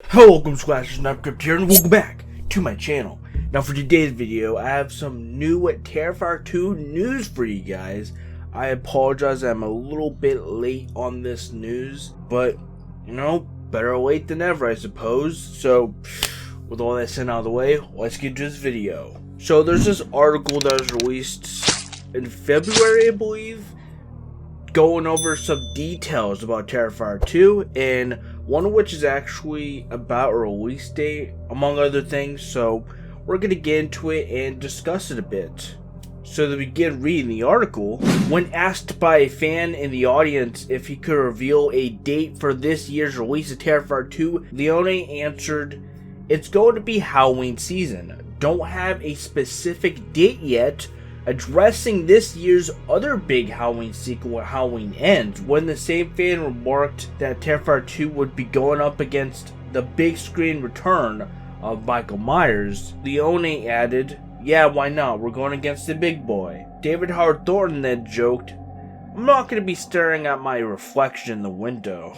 Hello, welcome Squashers, and I'm Crypt here, and welcome back to my channel. Now for today's video, I have some new Terrifier 2 news for you guys. I apologize, I'm a little bit late on this news, but, you know, better late than ever, I suppose. So, with all that sent out of the way, let's get to this video. So, there's this article that was released in February, I believe, going over some details about Terrifier 2, and one of which is actually about a release date, among other things, so we're going to get into it and discuss it a bit. So to begin reading the article, when asked by a fan in the audience if he could reveal a date for this year's release of Terrifier 2, Leone answered, "It's going to be Halloween season. Don't have a specific date yet," addressing this year's other big Halloween sequel, Halloween Ends, when the same fan remarked that Terrifier 2 would be going up against the big screen return of Michael Myers. Leone added, "Yeah, why not? We're going against the big boy." David Howard Thornton then joked, "I'm not going to be staring at my reflection in the window."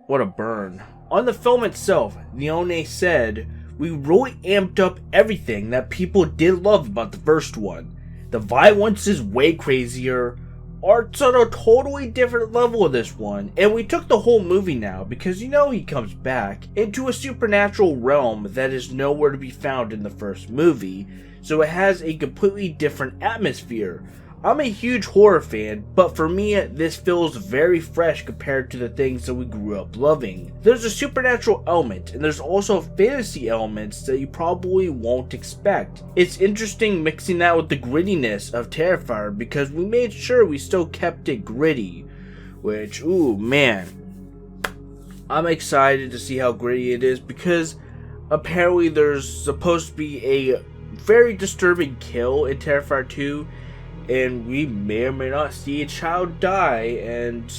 What a burn. On the film itself, Leone said, "We really amped up everything that people did love about the first one. The violence is way crazier, art's on a totally different level of this one, and we took the whole movie now, because you know he comes back, into a supernatural realm that is nowhere to be found in the first movie, so it has a completely different atmosphere. I'm a huge horror fan, but for me, this feels very fresh compared to the things that we grew up loving. There's a supernatural element, and there's also fantasy elements that you probably won't expect. It's interesting mixing that with the grittiness of Terrifier, because we made sure we still kept it gritty. Which, ooh, man. I'm excited to see how gritty it is, because apparently there's supposed to be a very disturbing kill in Terrifier 2, and we may or may not see a child die, and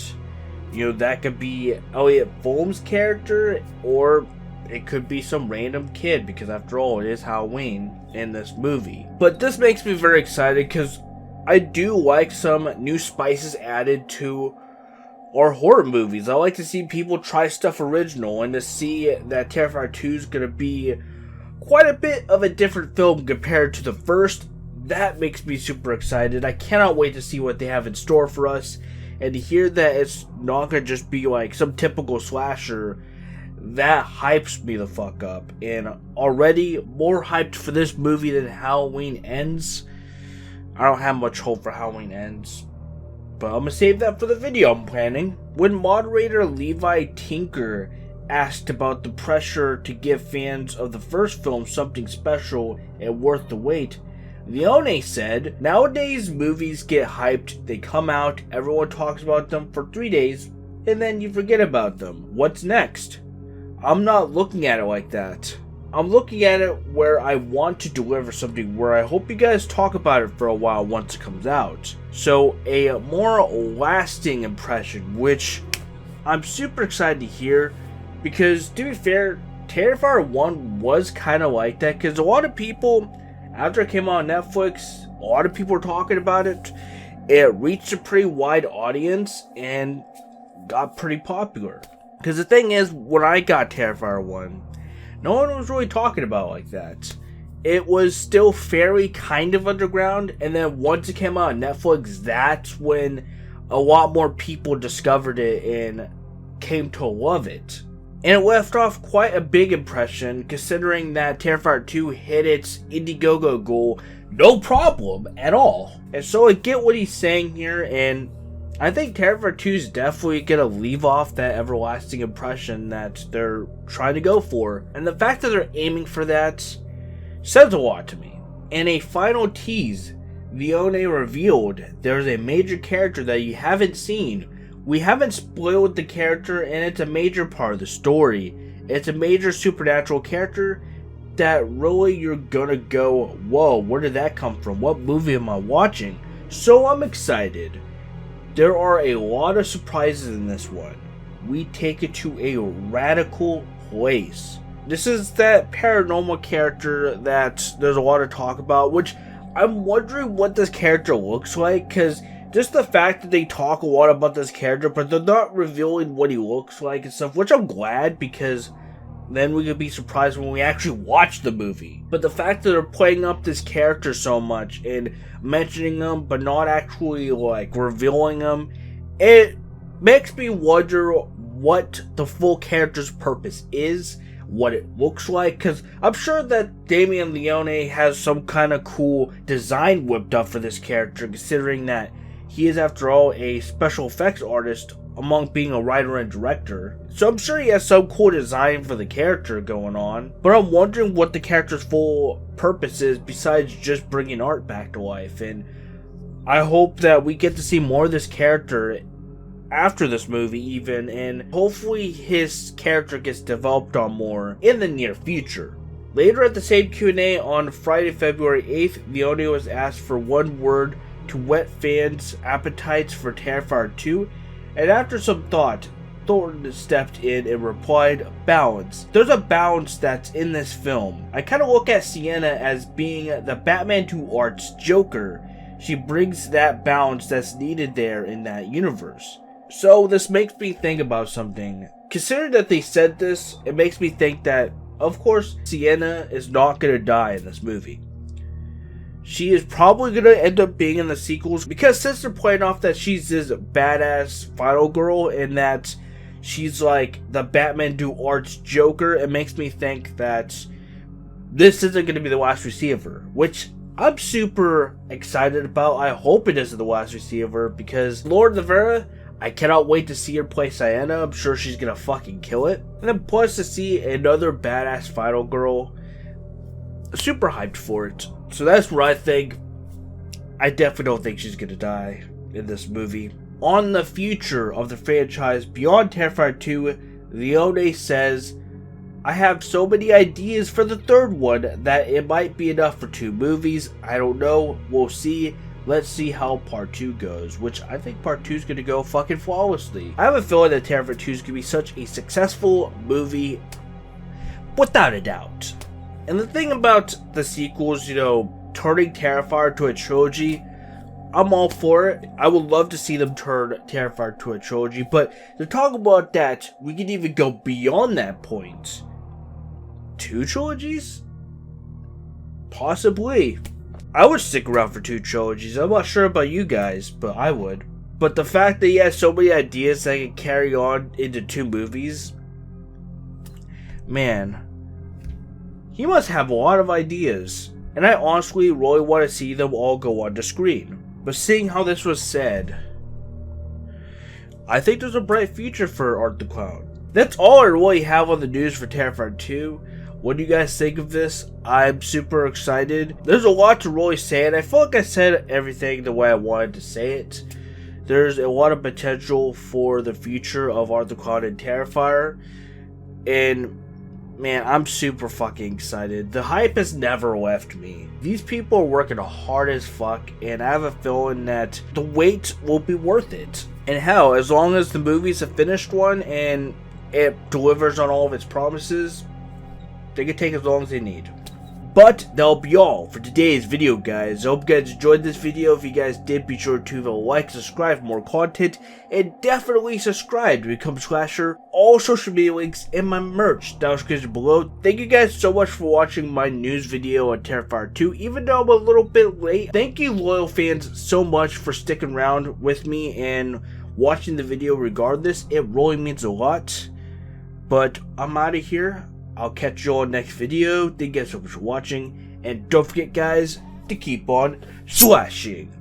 you know, that could be Elliot Fulham's character, or it could be some random kid, because after all, it is Halloween in this movie. But this makes me very excited, because I do like some new spices added to our horror movies. I like to see people try stuff original, and to see that Terrifier 2 is going to be quite a bit of a different film compared to the first. That makes me super excited. I cannot wait to see what they have in store for us, and to hear that it's not going to just be like some typical slasher, that hypes me the fuck up. And already more hyped for this movie than Halloween Ends. I don't have much hope for Halloween Ends, but I'm going to save that for the video I'm planning. When moderator Levi Tinker asked about the pressure to give fans of the first film something special and worth the wait, Leone said, "Nowadays movies get hyped, they come out, everyone talks about them for 3 days, and then you forget about them. What's next? I'm not looking at it like that. I'm looking at it where I want to deliver something where I hope you guys talk about it for a while once it comes out. So a more lasting impression," which I'm super excited to hear, because to be fair, Terrifier 1 was kind of like that, because a lot of people, after it came out on Netflix, a lot of people were talking about it. It reached a pretty wide audience and got pretty popular. Because the thing is, when I got Terrifier 1, no one was really talking about it like that. It was still fairly kind of underground, and then once it came out on Netflix, that's when a lot more people discovered it and came to love it. And it left off quite a big impression, considering that Terrifier 2 hit its Indiegogo goal no problem at all. And so I get what he's saying here, and I think Terrifier 2 is definitely gonna leave off that everlasting impression that they're trying to go for. And the fact that they're aiming for that says a lot to me. In a final tease, Leone revealed there's a major character that you haven't seen. We haven't spoiled the character, and it's a major part of the story. It's a major supernatural character that really you're gonna go, whoa, where did that come from? What movie am I watching? So I'm excited. There are a lot of surprises in this one. We take it to a radical place. This is that paranormal character that there's a lot of talk about, which I'm wondering what this character looks like, because Just the fact that they talk a lot about this character, but they're not revealing what he looks like and stuff, which I'm glad, because then we could be surprised when we actually watch the movie. But the fact that they're playing up this character so much and mentioning him, but not actually like revealing him, it makes me wonder what the full character's purpose is, what it looks like, because I'm sure that Damien Leone has some kind of cool design whipped up for this character, considering that he is, after all, a special effects artist among being a writer and director. So I'm sure he has some cool design for the character going on, but I'm wondering what the character's full purpose is besides just bringing art back to life. And I hope that we get to see more of this character after this movie even, and hopefully his character gets developed on more in the near future. Later at the same Q&A on Friday, February 8th, Leone was asked for one word to whet fans' appetites for Terrifier 2, and after some thought, Thornton stepped in and replied, balance. There's a balance that's in this film. I kind of look at Sienna as being the Batman 2 Art's Joker. She brings that balance that's needed there in that universe. So this makes me think about something. Considering that they said this, it makes me think that, of course, Sienna is not going to die in this movie. She is probably going to end up being in the sequels, because since they're playing off that she's this badass final girl and that she's like the Batman Do Art's Joker, it makes me think that this isn't going to be the last we see of her, which I'm super excited about. I hope it isn't the last we see of her, because Lord Rivera, I cannot wait to see her play Sienna. I'm sure she's gonna fucking kill it. And then plus to see another badass final girl, super hyped for it. So that's what I think. I definitely don't think she's gonna die in this movie. On the future of the franchise beyond Terrifier 2, Leone says, I have so many ideas for the third one that it might be enough for 2 movies. I don't know. We'll see. Let's see how part 2 goes, which I think part 2 is going to go fucking flawlessly. I have a feeling that Terrifier 2 is going to be such a successful movie, without a doubt. And the thing about the sequels, you know, turning Terrifier to a trilogy, I'm all for it. I would love to see them turn Terrifier to a trilogy, but to talk about that, we can even go beyond that point. 2 trilogies? Possibly. I would stick around for 2 trilogies. I'm not sure about you guys, but I would. But the fact that he has so many ideas that can carry on into 2 movies, man, he must have a lot of ideas. And I honestly really want to see them all go on the screen. But seeing how this was said, I think there's a bright future for Art the Clown. That's all I really have on the news for Terrifier 2. What do you guys think of this? I'm super excited. There's a lot to really say, and I feel like I said everything the way I wanted to say it. There's a lot of potential for the future of Art the Clown and Terrifier. And man, I'm super fucking excited. The hype has never left me. These people are working hard as fuck, and I have a feeling that the wait will be worth it. And hell, as long as the movie's a finished one and it delivers on all of its promises, they can take as long as they need. But that'll be all for today's video, guys. I hope you guys enjoyed this video. If you guys did, be sure to leave a like, subscribe for more content, and definitely subscribe to become Slasher. All social media links and my merch down in the description below. Thank you guys so much for watching my news video on Terrifier 2, even though I'm a little bit late. Thank you, loyal fans, so much for sticking around with me and watching the video regardless. It really means a lot. But I'm out of here. I'll catch you all next video. Thank you guys so much for watching. And don't forget, guys, to keep on slashing.